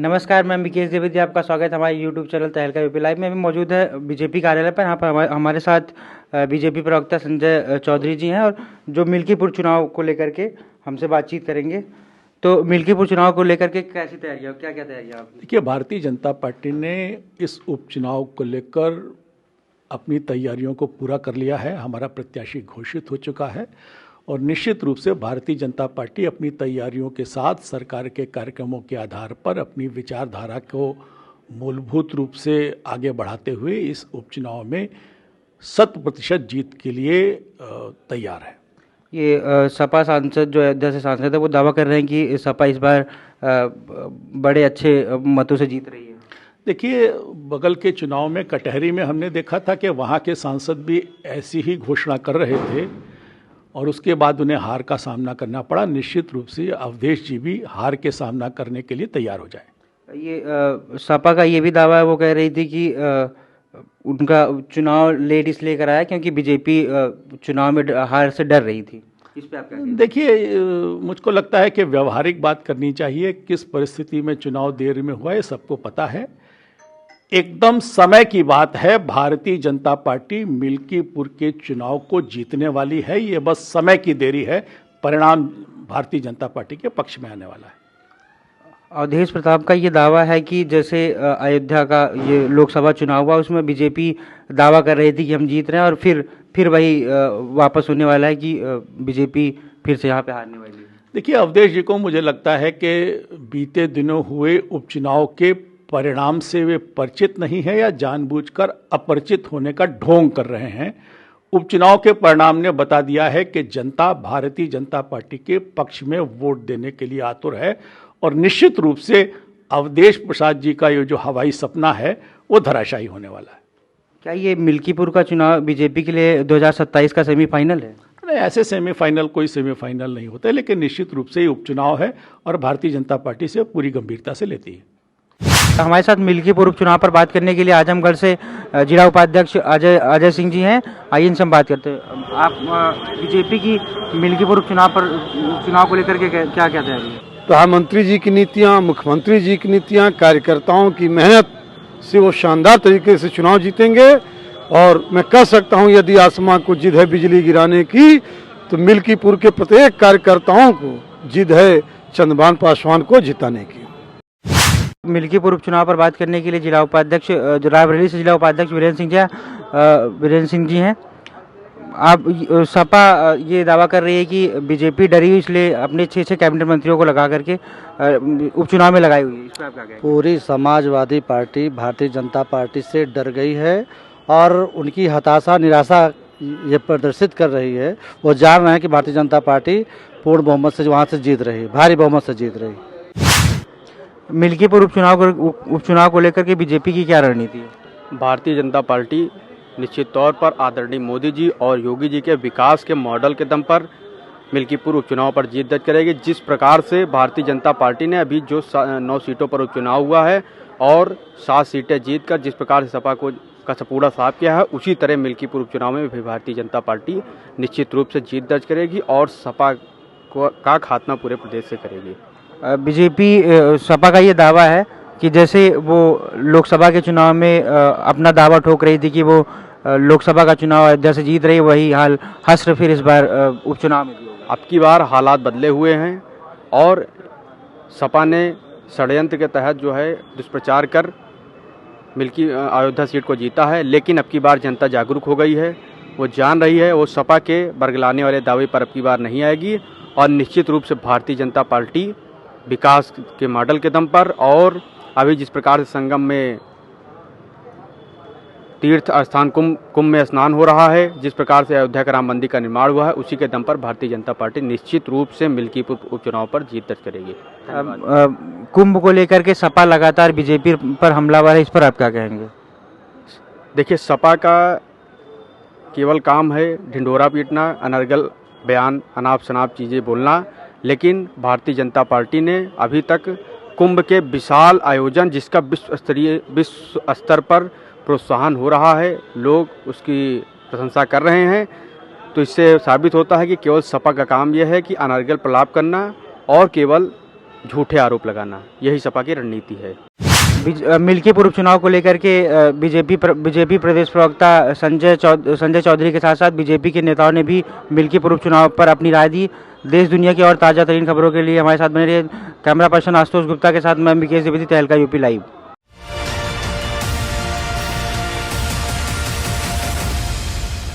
नमस्कार, मैं विकेश द्विवेदी, आपका स्वागत है हमारे यूट्यूब चैनल तहलका यूपी लाइव में। अभी मौजूद है बीजेपी कार्यालय पर। यहाँ पर हमारे साथ बीजेपी प्रवक्ता संजय चौधरी जी हैं, और जो मिल्कीपुर चुनाव को लेकर के हमसे बातचीत करेंगे। तो मिल्कीपुर चुनाव को लेकर के कैसी तैयारियाँ, क्या क्या तैयारियाँ आपकी? देखिए, भारतीय जनता पार्टी ने इस उपचुनाव को लेकर अपनी तैयारियों को पूरा कर लिया है। हमारा प्रत्याशी घोषित हो चुका है और निश्चित रूप से भारतीय जनता पार्टी अपनी तैयारियों के साथ सरकार के कार्यक्रमों के आधार पर अपनी विचारधारा को मूलभूत रूप से आगे बढ़ाते हुए इस उपचुनाव में 100% जीत के लिए तैयार है। ये सपा सांसद जो अयोध्या से सांसद है वो दावा कर रहे हैं कि सपा इस बार बड़े अच्छे मतों से जीत रही है। देखिए, बगल के चुनाव में कटहरी में हमने देखा था कि वहाँ के सांसद भी ऐसी ही घोषणा कर रहे थे और उसके बाद उन्हें हार का सामना करना पड़ा। निश्चित रूप से अवधेश जी भी हार के सामना करने के लिए तैयार हो जाए। ये सपा का ये भी दावा है, वो कह रही थी कि उनका चुनाव लेट इसलिए कराया क्योंकि बीजेपी चुनाव में हार से डर रही थी। इस पे आप क्या कहते हैं? देखिए, मुझको लगता है कि व्यवहारिक बात करनी चाहिए। किस परिस्थिति में चुनाव देर में हुआ है सबको पता है। एकदम समय की बात है, भारतीय जनता पार्टी मिल्कीपुर के चुनाव को जीतने वाली है। ये बस समय की देरी है, परिणाम भारतीय जनता पार्टी के पक्ष में आने वाला है। अवधेश प्रताप का ये दावा है कि जैसे अयोध्या का ये लोकसभा चुनाव हुआ उसमें बीजेपी दावा कर रही थी कि हम जीत रहे हैं, और फिर वही वापस होने वाला है कि बीजेपी फिर से यहाँ पे हारने वाली है। देखिए, अवधेश जी को मुझे लगता है कि बीते दिनों हुए उपचुनाव के परिणाम से वे परिचित नहीं है या जानबूझकर अपरिचित होने का ढोंग कर रहे हैं। उपचुनाव के परिणाम ने बता दिया है कि जनता भारतीय जनता पार्टी के पक्ष में वोट देने के लिए आतुर है और निश्चित रूप से अवधेश प्रसाद जी का ये जो हवाई सपना है वो धराशायी होने वाला है। क्या ये मिल्कीपुर का चुनाव बीजेपी के लिए 2027 का सेमीफाइनल है? नहीं, ऐसे सेमीफाइनल कोई सेमीफाइनल नहीं होता है, लेकिन निश्चित रूप से ये उपचुनाव है और भारतीय जनता पार्टी से पूरी गंभीरता से लेती है। हमारे साथ मिल्कीपुर उपचुनाव पर बात करने के लिए आजमगढ़ से जिला उपाध्यक्ष अजय सिंह जी हैं। आइए इनसे हम बात करते हैं। आप बीजेपी की मिल्कीपुर उपचुनाव को लेकर के क्या क्या तैयारी है? प्रधानमंत्री जी की नीतियां, मुख्यमंत्री जी की नीतियां, कार्यकर्ताओं की मेहनत से वो शानदार तरीके से चुनाव जीतेंगे। और मैं कह सकता हूं, यदि आसमां को जिद है बिजली गिराने की, तो मिल्कीपुर के प्रत्येक कार्यकर्ताओं को जिद है चंद्रभान पासवान को जिताने की। मिल्कीपुर उपचुनाव पर बात करने के लिए जिला उपाध्यक्ष रायबरेली से जिला उपाध्यक्ष वीरेंद्र सिंह जी हैं। आप सपा ये दावा कर रही है कि बीजेपी डरी हुई इसलिए अपने 6 कैबिनेट मंत्रियों को लगा करके उपचुनाव में लगाई हुई है। इस पर आप क्या कहेंगे? पूरी समाजवादी पार्टी भारतीय जनता पार्टी से डर गई है और उनकी हताशा निराशा ये प्रदर्शित कर रही है। वो जान रहे हैं कि भारतीय जनता पार्टी पूर्ण बहुमत से वहाँ से जीत रही है, भारी बहुमत से जीत रही है। मिल्कीपुर उपचुनाव को लेकर के बीजेपी की क्या रणनीति है? भारतीय जनता पार्टी निश्चित तौर पर आदरणीय मोदी जी और योगी जी के विकास के मॉडल के दम पर मिल्कीपुर उपचुनाव पर जीत दर्ज करेगी। जिस प्रकार से भारतीय जनता पार्टी ने अभी जो 9 सीटों पर उपचुनाव हुआ है और 7 सीटें जीतकर जिस प्रकार से सपा को का सपूड़ा साफ किया है, उसी तरह मिल्कीपुर उपचुनाव में भी भारतीय जनता पार्टी निश्चित रूप से जीत दर्ज करेगी और सपा का खात्मा पूरे प्रदेश से करेगी। बीजेपी सपा का ये दावा है कि जैसे वो लोकसभा के चुनाव में अपना दावा ठोक रही थी कि वो लोकसभा का चुनाव अयोध्या से जीत रही, वही हाल हश्र फिर इस बार उपचुनाव में भी होगा। अब की बार हालात बदले हुए हैं और सपा ने षड्यंत्र के तहत जो है दुष्प्रचार कर अयोध्या सीट को जीता है, लेकिन अब की बार जनता जागरूक हो गई है। वो जान रही है वो सपा के बरगलाने वाले दावे पर अब की बार नहीं आएगी और निश्चित रूप से भारतीय जनता पार्टी विकास के मॉडल के दम पर और अभी जिस प्रकार से संगम में तीर्थ स्थान कुंभ में स्नान हो रहा है, जिस प्रकार से अयोध्या का राम मंदिर का निर्माण हुआ है, उसी के दम पर भारतीय जनता पार्टी निश्चित रूप से मिल्कीपुर उपचुनाव पर जीत दर्ज करेगी। कुंभ को लेकर के सपा लगातार बीजेपी पर हमलावर है, इस पर आप क्या कहेंगे? देखिए, सपा का केवल काम है ढिंढोरा पीटना, अनर्गल बयान, अनाप शनाप चीज़ें बोलना, लेकिन भारतीय जनता पार्टी ने अभी तक कुंभ के विशाल आयोजन जिसका विश्व स्तर पर प्रोत्साहन हो रहा है, लोग उसकी प्रशंसा कर रहे हैं, तो इससे साबित होता है कि केवल सपा का काम यह है कि अनर्गल प्रलाप करना और केवल झूठे आरोप लगाना, यही सपा की रणनीति है। मिल्कीपुर उपचुनाव को लेकर के बीजेपी प्रदेश प्रवक्ता संजय चौधरी के साथ साथ बीजेपी के नेताओं ने भी मिल्कीपुर उपचुनाव पर अपनी राय दी। देश दुनिया की और ताज़ा तरीन खबरों के लिए हमारे साथ बने रहिए। कैमरा पर्सन आशुतोष गुप्ता के साथ मैं विकेश द्विवेदी, तहलका यूपी लाइव।